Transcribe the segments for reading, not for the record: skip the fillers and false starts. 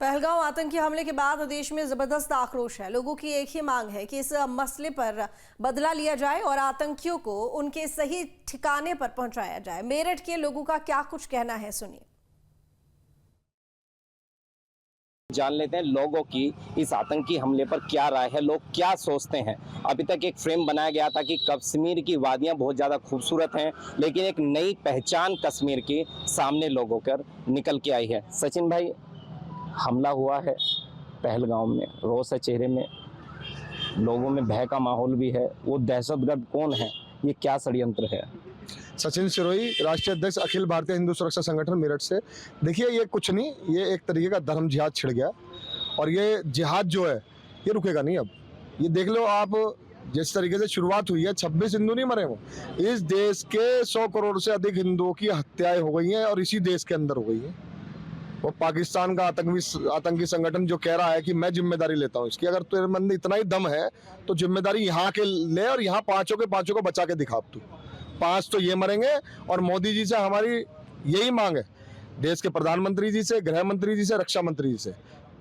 पहलगाम आतंकी हमले के बाद देश में जबरदस्त आक्रोश है। लोगों की एक ही मांग है कि इस मसले पर बदला लिया जाए और आतंकियों को उनके सही ठिकाने पर पहुंचाया जाए। मेरठ के लोगों का क्या कुछ कहना है, सुनिए। जान लेते हैं लोगों की इस आतंकी हमले पर क्या राय है, लोग क्या सोचते हैं। अभी तक एक फ्रेम बनाया गया था कि कश्मीर की वादियां बहुत ज़्यादा खूबसूरत हैं, लेकिन एक नई पहचान कश्मीर की सामने लोगों कर निकल के आई है। सचिन भाई, हमला हुआ है पहलगाम में, रोष है चेहरे में, लोगों में भय का माहौल भी है। वो दहशतगर्द कौन है, ये क्या षड्यंत्र है? सचिन सिरोही, राष्ट्रीय अध्यक्ष अखिल भारतीय हिंदू सुरक्षा संगठन मेरठ से। देखिए, ये कुछ नहीं, ये एक तरीके का धर्म जिहाद छिड़ गया और ये जिहाद जो है ये रुकेगा नहीं। अब ये देख लो आप, जिस तरीके से शुरुआत हुई है, 26 हिंदू नहीं मरे। वो इस देश के 100 करोड़ से अधिक हिंदुओं की हत्याएं हो गई हैं और इसी देश के अंदर हो गई है। वो पाकिस्तान का आतंकी संगठन जो कह रहा है कि मैं जिम्मेदारी लेता हूँ इसकी, अगर तेरे मन में इतना ही दम है तो जिम्मेदारी यहाँ के ले और यहाँ पांचों के को बचा के दिखा। तू 5 तो ये मरेंगे। और मोदी जी से हमारी यही मांग है, देश के प्रधानमंत्री जी से, गृह मंत्री जी से, रक्षा मंत्री जी से,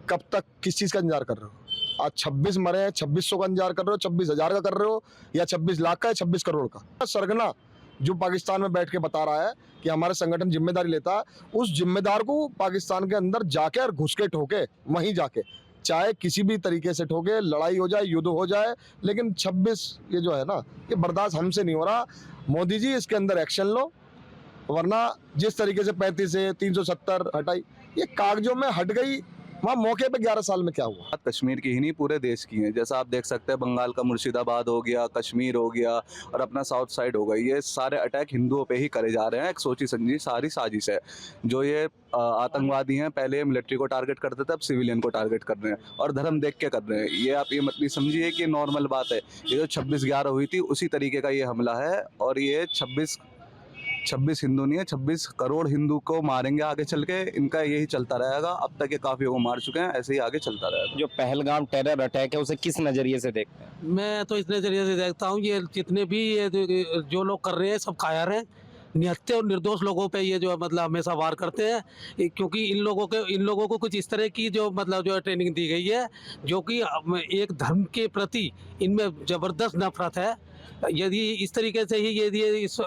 कब तक किस चीज का इंतजार कर रहे हो? आज 26 मरे हैं, 2600 का इंतजार कर रहे हो, 26,000 का कर रहे हो, या 26 लाख का, या 26 करोड़ का? सरगना जो पाकिस्तान में बैठ के बता रहा है कि हमारा संगठन जिम्मेदारी लेता है, उस जिम्मेदार को पाकिस्तान के अंदर जाके और घुस के ठोके, वहीं जाके, चाहे किसी भी तरीके से ठोके, लड़ाई हो जाए, युद्ध हो जाए, लेकिन 26 ये जो है ना, ये बर्दाश्त हमसे नहीं हो रहा। मोदी जी, इसके अंदर एक्शन लो, वरना जिस तरीके से 35 से 370 हटाई, ये कागजों में हट गई, वहाँ मौके पे 11 साल में क्या हुआ? कश्मीर की ही नहीं, पूरे देश की है। जैसा आप देख सकते हैं, बंगाल का मुर्शिदाबाद हो गया, कश्मीर हो गया और अपना साउथ साइड हो गई, ये सारे अटैक हिंदुओं पे ही करे जा रहे हैं। एक सोची समझी सारी साजिश है। जो ये आतंकवादी हैं, पहले मिलिट्री को टारगेट करते थे, अब सिविलियन को टारगेट कर रहे हैं और धर्म देख के कर रहे हैं। ये आप ये मत समझिए कि नॉर्मल बात है। ये जो 26/11 हुई थी, उसी तरीके का ये हमला है। और ये 26 हिंदू नहीं है, 26 करोड़ हिंदू को मारेंगे आगे चल के। इनका यही चलता रहेगा। अब तक ये काफी को मार चुके हैं, ऐसे ही आगे चलता रहेगा। जो पहलगाम टेरर अटैक है, उसे किस नजरिए से देखते हैं? मैं तो इस नजरिए से देखता हूँ, ये जितने भी ये जो लोग कर रहे हैं, सब कायर हैं। निहत्थे और निर्दोष लोगों पे ये जो मतलब हमेशा वार करते हैं, क्योंकि इन लोगों को कुछ इस तरह की जो मतलब जो ट्रेनिंग दी गई है, जो कि एक धर्म के प्रति इनमें जबरदस्त नफरत है। यदि इस तरीके से ही यदि इस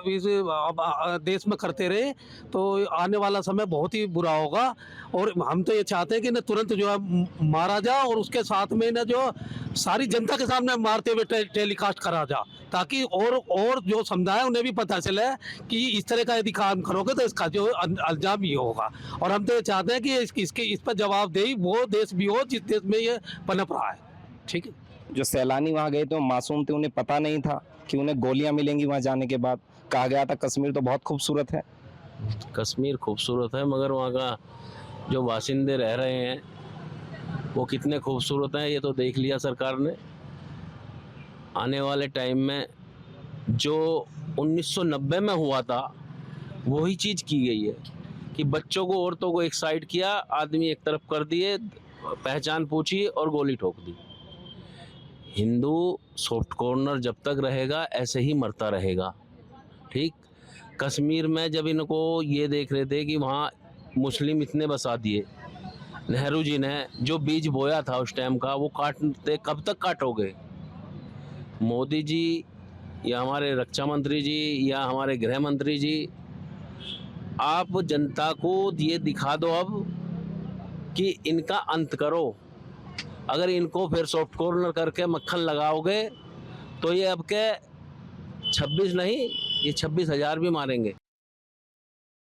देश में करते रहे तो आने वाला समय बहुत ही बुरा होगा। और हम तो ये चाहते हैं कि न तुरंत जो है मारा जा, और उसके साथ में न जो सारी जनता के सामने मारते हुए टेलीकास्ट करा जा, ताकि और जो समुदाय उन्हें भी पता चले कि इस तरह का यदि काम करोगे तो इसका जो अंजाम ये होगा। और हम तो ये चाहते हैं कि इस पर जवाबदेही वो देश भी हो जिस देश में ये पनप रहा है। ठीक है। जो सैलानी वहाँ गए थे, मासूम थे, उन्हें पता नहीं था कि उन्हें गोलियां मिलेंगी वहाँ जाने के बाद। कहा गया था कश्मीर तो बहुत खूबसूरत है। कश्मीर खूबसूरत है, मगर वहाँ का जो बाशिंदे रह रहे हैं वो कितने खूबसूरत हैं, ये तो देख लिया सरकार ने। आने वाले टाइम में जो 1990 में हुआ था, वही चीज़ की गई है कि बच्चों को, औरतों को एक साइड किया, आदमी एक तरफ कर दिए, पहचान पूछी और गोली ठोक दी। हिंदू सॉफ्ट कॉर्नर जब तक रहेगा ऐसे ही मरता रहेगा। ठीक। कश्मीर में जब इनको ये देख रहे थे कि वहाँ मुस्लिम इतने बसा दिए, नेहरू जी ने जो बीज बोया था उस टाइम का, वो काटते, कब तक काटोगे? मोदी जी या हमारे रक्षा मंत्री जी या हमारे गृह मंत्री जी, आप जनता को ये दिखा दो अब कि इनका अंत करो। अगर इनको फिर सॉफ्ट कॉर्नर करके मक्खन लगाओगे तो ये अब के 26 नहीं, ये 26,000 भी मारेंगे।